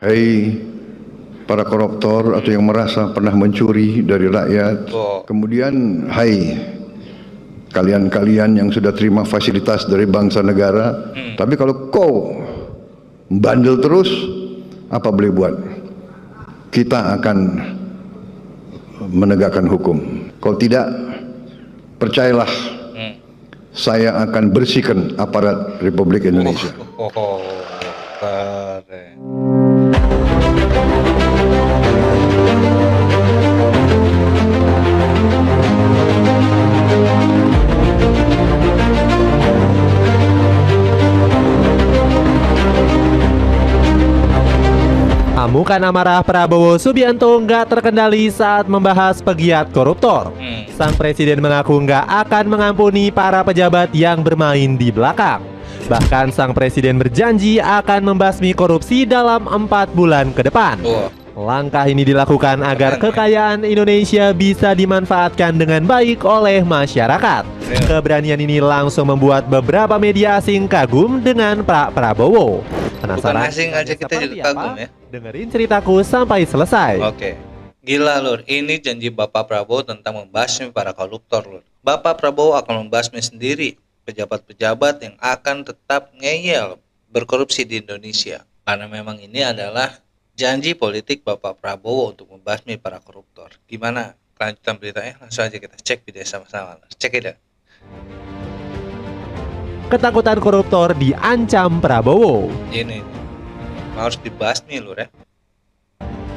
Hai para koruptor atau yang merasa pernah mencuri dari rakyat. Kemudian hai kalian-kalian yang sudah terima fasilitas dari bangsa negara. Tapi kalau kau bandel terus, apa boleh buat? Kita akan menegakkan hukum. Kalau tidak, percayalah, saya akan bersihkan aparat Republik Indonesia. Keren. Amukan amarah Prabowo Subianto nggak terkendali saat membahas pegiat koruptor. Sang presiden mengaku nggak akan mengampuni para pejabat yang bermain di belakang. Bahkan sang presiden berjanji akan membasmi korupsi dalam 4 bulan ke depan. Langkah ini dilakukan agar kekayaan Indonesia bisa dimanfaatkan dengan baik oleh masyarakat. Keberanian ini langsung membuat beberapa media asing kagum dengan Pak Prabowo. Penasaran? Bukan asing aja, kita juga kagum ya. Dengerin ceritaku sampai selesai. Oke. Gila lur, ini janji Bapak Prabowo tentang membasmi para koruptor lur. Bapak Prabowo akan membasmi sendiri pejabat-pejabat yang akan tetap ngeyel berkorupsi di Indonesia. Karena memang ini adalah janji politik Bapak Prabowo untuk membasmi para koruptor. Gimana kelanjutan beritanya? Langsung aja kita cek video sama-sama. Cek itu. Ketakutan koruptor diancam Prabowo. Ini harus dibasmi lur ya.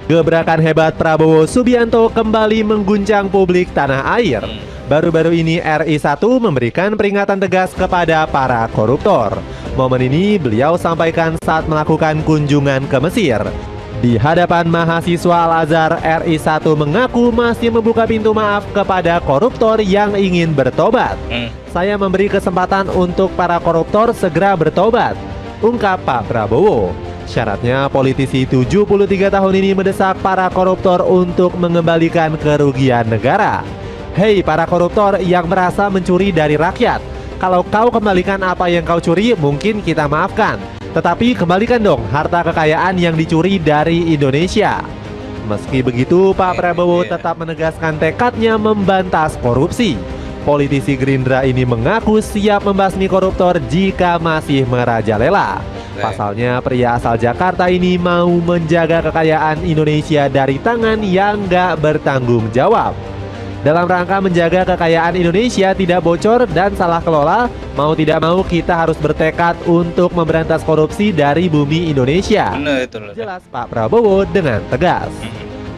Gebrakan hebat Prabowo Subianto kembali mengguncang publik tanah air. Baru-baru ini RI1 memberikan peringatan tegas kepada para koruptor. Momen ini beliau sampaikan saat melakukan kunjungan ke Mesir. Di hadapan mahasiswa Al-Azhar, RI1 mengaku masih membuka pintu maaf kepada koruptor yang ingin bertobat. Saya memberi kesempatan untuk para koruptor segera bertobat, ungkap Pak Prabowo. Syaratnya politisi 73 tahun ini mendesak para koruptor untuk mengembalikan kerugian negara. Hei para koruptor yang merasa mencuri dari rakyat, kalau kau kembalikan apa yang kau curi mungkin kita maafkan. Tetapi kembalikan dong harta kekayaan yang dicuri dari Indonesia. Meski begitu, Pak Prabowo tetap menegaskan tekadnya membantas korupsi. Politisi Gerindra ini mengaku siap membasmi koruptor jika masih merajalela. Pasalnya pria asal Jakarta ini mau menjaga kekayaan Indonesia dari tangan yang gak bertanggung jawab. Dalam rangka menjaga kekayaan Indonesia tidak bocor dan salah kelola, mau tidak mau kita harus bertekad untuk memberantas korupsi dari bumi Indonesia. Benar itu loh. Jelas Pak Prabowo dengan tegas.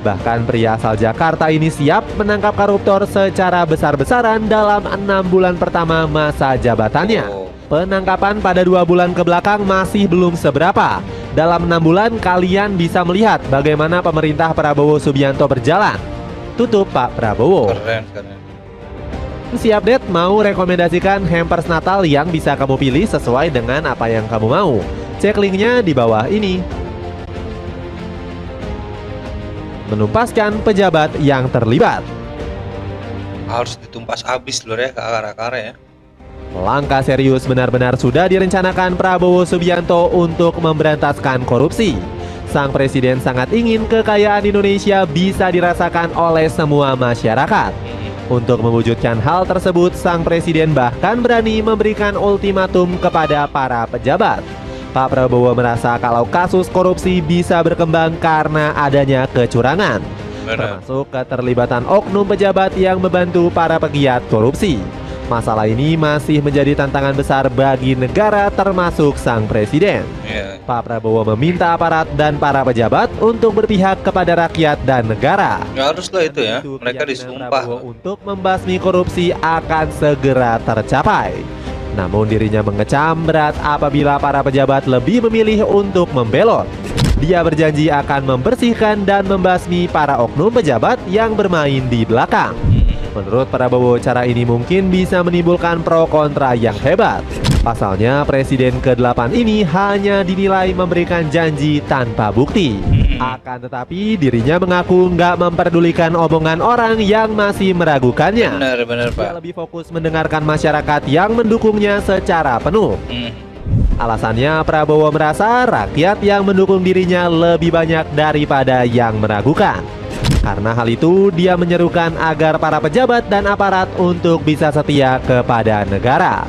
Bahkan pria asal Jakarta ini siap menangkap koruptor secara besar-besaran dalam 6 bulan pertama masa jabatannya. Penangkapan pada 2 bulan ke belakang masih belum seberapa. Dalam 6 bulan kalian bisa melihat bagaimana pemerintah Prabowo Subianto berjalan. Tutup Pak Prabowo. Keren. Si update mau rekomendasikan hampers Natal yang bisa kamu pilih sesuai dengan apa yang kamu mau. Cek linknya di bawah ini. Menupaskan pejabat yang terlibat. Harus ditumpas habis lur ya ke akar-akar ya. Langkah serius benar-benar sudah direncanakan Prabowo Subianto untuk memberantaskan korupsi. Sang presiden sangat ingin kekayaan Indonesia bisa dirasakan oleh semua masyarakat. Untuk mewujudkan hal tersebut, sang presiden bahkan berani memberikan ultimatum kepada para pejabat. Pak Prabowo merasa kalau kasus korupsi bisa berkembang karena adanya kecurangan, termasuk keterlibatan oknum pejabat yang membantu para pegiat korupsi. Masalah ini masih menjadi tantangan besar bagi negara termasuk sang presiden. Pak Prabowo meminta aparat dan para pejabat untuk berpihak kepada rakyat dan negara. Ya haruslah itu ya, mereka disumpah untuk membasmi korupsi akan segera tercapai. Namun dirinya mengecam berat apabila para pejabat lebih memilih untuk membelot. Dia berjanji akan membersihkan dan membasmi para oknum pejabat yang bermain di belakang. Menurut Prabowo, cara ini mungkin bisa menimbulkan pro kontra yang hebat. Pasalnya, Presiden ke-8 ini hanya dinilai memberikan janji tanpa bukti. Akan tetapi, dirinya mengaku nggak memperdulikan omongan orang yang masih meragukannya. Benar, Dia Pak. lebih fokus mendengarkan masyarakat yang mendukungnya secara penuh. Alasannya Prabowo merasa rakyat yang mendukung dirinya lebih banyak daripada yang meragukan. Karena hal itu, dia menyerukan agar para pejabat dan aparat untuk bisa setia kepada negara.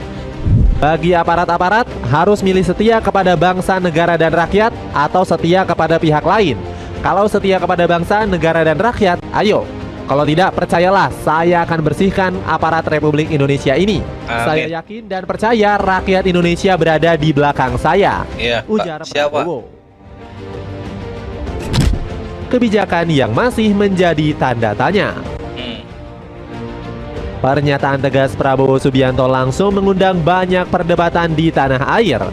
Bagi aparat-aparat, harus milih setia kepada bangsa, negara, dan rakyat atau setia kepada pihak lain. Kalau setia kepada bangsa, negara, dan rakyat, ayo. Kalau tidak, percayalah, saya akan bersihkan aparat Republik Indonesia ini. Amin. Saya yakin dan percaya rakyat Indonesia berada di belakang saya. Iya, Ujar Pak. Siapa? Prabowo. Kebijakan yang masih menjadi tanda tanya. Pernyataan tegas Prabowo Subianto langsung mengundang banyak perdebatan di tanah air.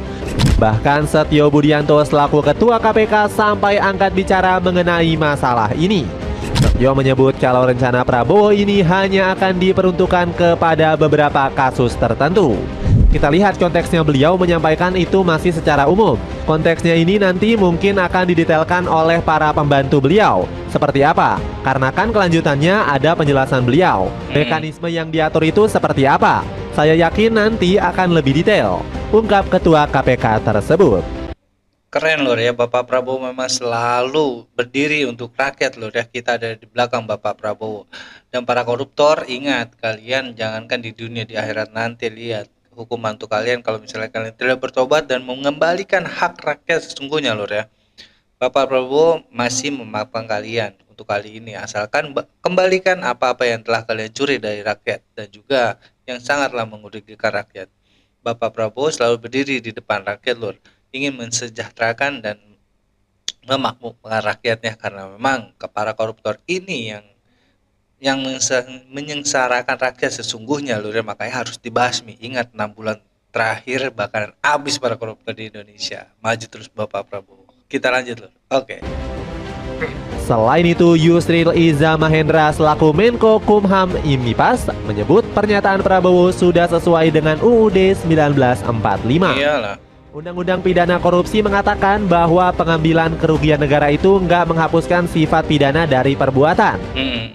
Bahkan Setio Budianto selaku Ketua KPK sampai angkat bicara mengenai masalah ini. Setio menyebut kalau rencana Prabowo ini hanya akan diperuntukkan kepada beberapa kasus tertentu. Kita lihat konteksnya, beliau menyampaikan itu masih secara umum. Konteksnya ini nanti mungkin akan didetailkan oleh para pembantu beliau. Seperti apa? Karena kan kelanjutannya ada penjelasan beliau. Mekanisme yang diatur itu seperti apa? Saya yakin nanti akan lebih detail, ungkap Ketua KPK tersebut. Keren lur ya, Bapak Prabowo memang selalu berdiri untuk rakyat lur ya. Kita ada di belakang Bapak Prabowo. Dan para koruptor, ingat, kalian jangankan di dunia, di akhirat nanti, lihat hukuman untuk kalian kalau misalnya kalian tidak bertobat dan mengembalikan hak rakyat sesungguhnya lur ya. Bapak Prabowo masih memaafkan kalian untuk kali ini, asalkan kembalikan apa-apa yang telah kalian curi dari rakyat dan juga yang sangatlah merugikan rakyat. Bapak Prabowo selalu berdiri di depan rakyat lur, ingin mensejahterakan dan memakmurkan rakyatnya, karena memang para koruptor ini yang menyengsarakan rakyat sesungguhnya lur ya, makanya harus dibasmi. Ingat 6 bulan terakhir bakalan habis para koruptor di Indonesia. Maju terus Bapak Prabowo. Kita lanjut lur. Oke. Selain itu, Yusril Iza Mahendra selaku Menko Kumham Imipas menyebut pernyataan Prabowo sudah sesuai dengan UUD 1945. Iyalah. Undang-Undang Pidana Korupsi mengatakan bahwa pengambilan kerugian negara itu nggak menghapuskan sifat pidana dari perbuatan.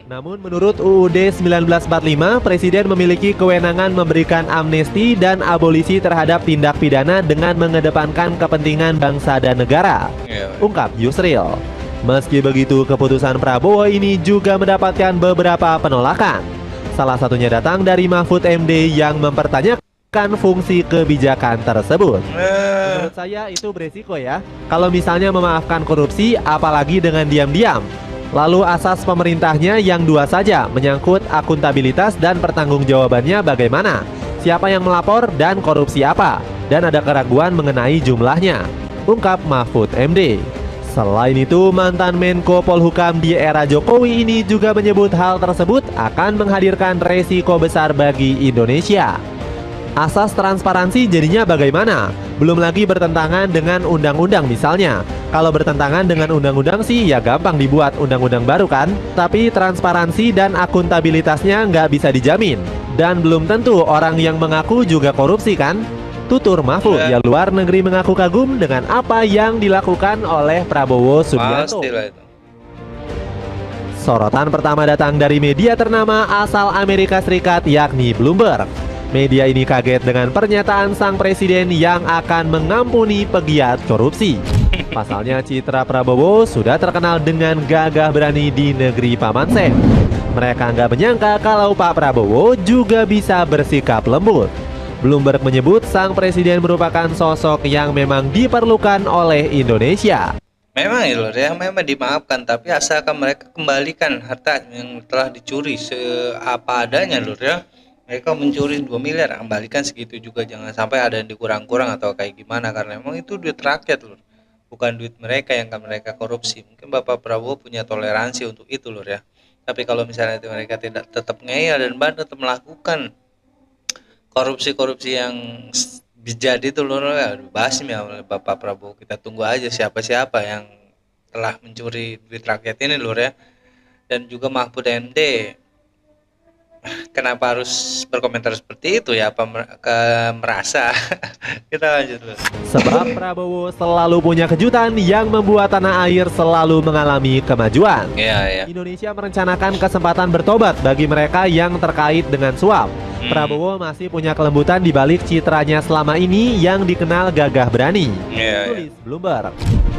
Namun menurut UUD 1945, Presiden memiliki kewenangan memberikan amnesti dan abolisi terhadap tindak pidana dengan mengedepankan kepentingan bangsa dan negara, ungkap Yusril. Meski begitu, keputusan Prabowo ini juga mendapatkan beberapa penolakan. Salah satunya datang dari Mahfud MD yang mempertanyakan fungsi kebijakan tersebut. Menurut saya itu beresiko ya. Kalau misalnya memaafkan korupsi, apalagi dengan diam-diam. Lalu asas pemerintahnya yang dua saja, menyangkut akuntabilitas dan pertanggungjawabannya bagaimana, siapa yang melapor dan korupsi apa, dan ada keraguan mengenai jumlahnya, ungkap Mahfud MD. Selain itu, mantan Menko Polhukam di era Jokowi ini juga menyebut hal tersebut akan menghadirkan resiko besar bagi Indonesia. Asas transparansi jadinya bagaimana? Belum lagi bertentangan dengan undang-undang misalnya. Kalau bertentangan dengan undang-undang sih ya gampang dibuat undang-undang baru kan. Tapi transparansi dan akuntabilitasnya nggak bisa dijamin. Dan belum tentu orang yang mengaku juga korupsi kan? Tutur Mahfud. Ya, luar negeri mengaku kagum dengan apa yang dilakukan oleh Prabowo Subianto. Sorotan pertama datang dari media ternama asal Amerika Serikat yakni Bloomberg. Media ini kaget dengan pernyataan sang presiden yang akan mengampuni pegiat korupsi. Pasalnya citra Prabowo sudah terkenal dengan gagah berani di negeri Paman Sam. Mereka nggak menyangka kalau Pak Prabowo juga bisa bersikap lembut. Bloomberg menyebut sang presiden merupakan sosok yang memang diperlukan oleh Indonesia. Memang ya lur ya, memang dimaafkan, tapi asalkan mereka kembalikan harta yang telah dicuri seapa adanya lur ya. Mereka mencuri 2 miliar, kembalikan segitu juga, jangan sampai ada yang dikurang-kurang atau kayak gimana, karena memang itu duit rakyat lur, bukan duit mereka yang mereka korupsi. Mungkin Bapak Prabowo punya toleransi untuk itu lur ya, tapi kalau misalnya mereka tidak tetap ngeyel dan tetap melakukan korupsi-korupsi yang jadi itu lur ya, basmi ya oleh Bapak Prabowo. Kita tunggu aja siapa-siapa yang telah mencuri duit rakyat ini lur ya. Dan juga Mahfud MD, kenapa harus berkomentar seperti itu ya? Apa merasa? Kita lanjut dulu. Sebab Prabowo selalu punya kejutan yang membuat tanah air selalu mengalami kemajuan. Iya. Indonesia merencanakan kesempatan bertobat bagi mereka yang terkait dengan suap. Prabowo masih punya kelembutan di balik citranya selama ini yang dikenal gagah berani. Tulis Bloomberg.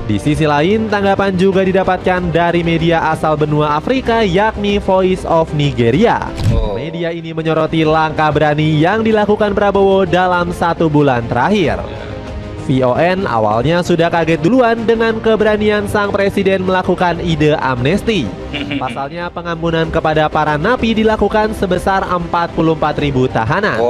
Di sisi lain, tanggapan juga didapatkan dari media asal benua Afrika yakni Voice of Nigeria. Media ini menyoroti langkah berani yang dilakukan Prabowo dalam 1 bulan terakhir. VON awalnya sudah kaget duluan dengan keberanian sang presiden melakukan ide amnesti. Pasalnya pengampunan kepada para napi dilakukan sebesar 44.000 tahanan.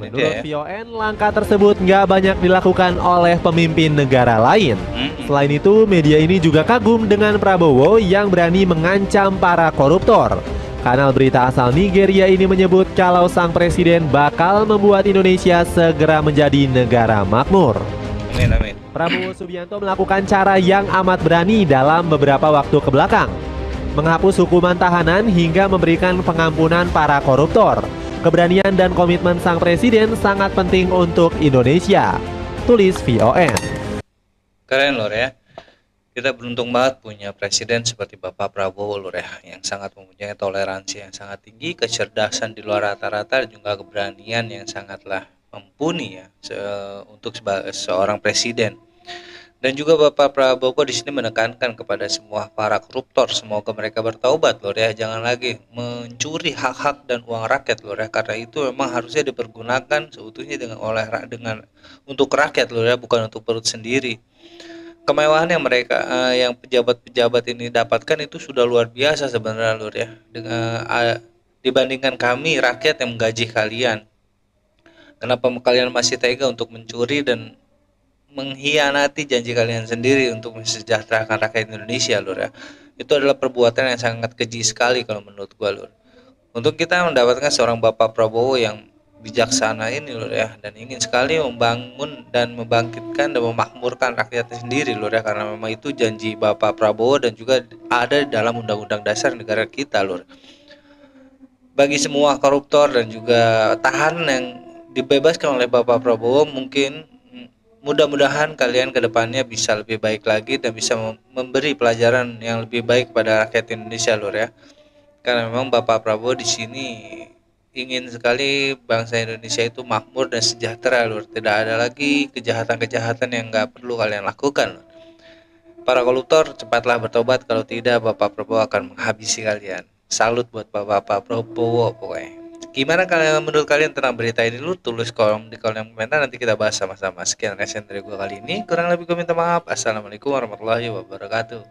Menurut VON, langkah tersebut nggak banyak dilakukan oleh pemimpin negara lain. Selain itu, media ini juga kagum dengan Prabowo yang berani mengancam para koruptor. Kanal berita asal Nigeria ini menyebut kalau sang presiden bakal membuat Indonesia segera menjadi negara makmur. Amin. Prabowo Subianto melakukan cara yang amat berani dalam beberapa waktu kebelakang, menghapus hukuman tahanan hingga memberikan pengampunan para koruptor. Keberanian dan komitmen sang presiden sangat penting untuk Indonesia, tulis VON. Keren lor ya. Kita beruntung banget punya presiden seperti Bapak Prabowo lor ya, yang sangat mempunyai toleransi yang sangat tinggi, kecerdasan di luar rata-rata, dan juga keberanian yang sangatlah mumpuni ya untuk seorang presiden. Dan juga Bapak Prabowo di sini menekankan kepada semua para koruptor, semoga mereka bertaubat lor ya, jangan lagi mencuri hak-hak dan uang rakyat lor ya, karena itu memang harusnya dipergunakan seutuhnya untuk rakyat lor ya, bukan untuk perut sendiri. Kemewahan yang yang pejabat-pejabat ini dapatkan itu sudah luar biasa sebenarnya lur ya, dibandingkan kami rakyat yang menggaji kalian. Kenapa kalian masih tega untuk mencuri dan mengkhianati janji kalian sendiri untuk mensejahterakan rakyat Indonesia lur ya? Itu adalah perbuatan yang sangat keji sekali kalau menurut gua lur. Untuk kita mendapatkan seorang Bapak Prabowo yang bijaksana ini lur ya, dan ingin sekali membangun dan membangkitkan dan memakmurkan rakyatnya sendiri lur ya, karena memang itu janji Bapak Prabowo dan juga ada dalam Undang-Undang Dasar negara kita lur. Bagi semua koruptor dan juga tahanan yang dibebaskan oleh Bapak Prabowo, mungkin mudah-mudahan kalian ke depannya bisa lebih baik lagi dan bisa memberi pelajaran yang lebih baik pada rakyat Indonesia lur ya. Karena memang Bapak Prabowo di sini ingin sekali bangsa Indonesia itu makmur dan sejahtera lur. Tidak ada lagi kejahatan-kejahatan yang nggak perlu kalian lakukan lur. Para koruptor cepatlah bertobat, kalau tidak Bapak Prabowo akan menghabisi kalian. Salut buat Bapak Prabowo pokoknya. Gimana menurut kalian tentang berita ini lur? Tulis di kolom komentar, nanti kita bahas sama-sama. Sekian resen dari gue kali ini, kurang lebih gue minta maaf. Assalamualaikum warahmatullahi wabarakatuh.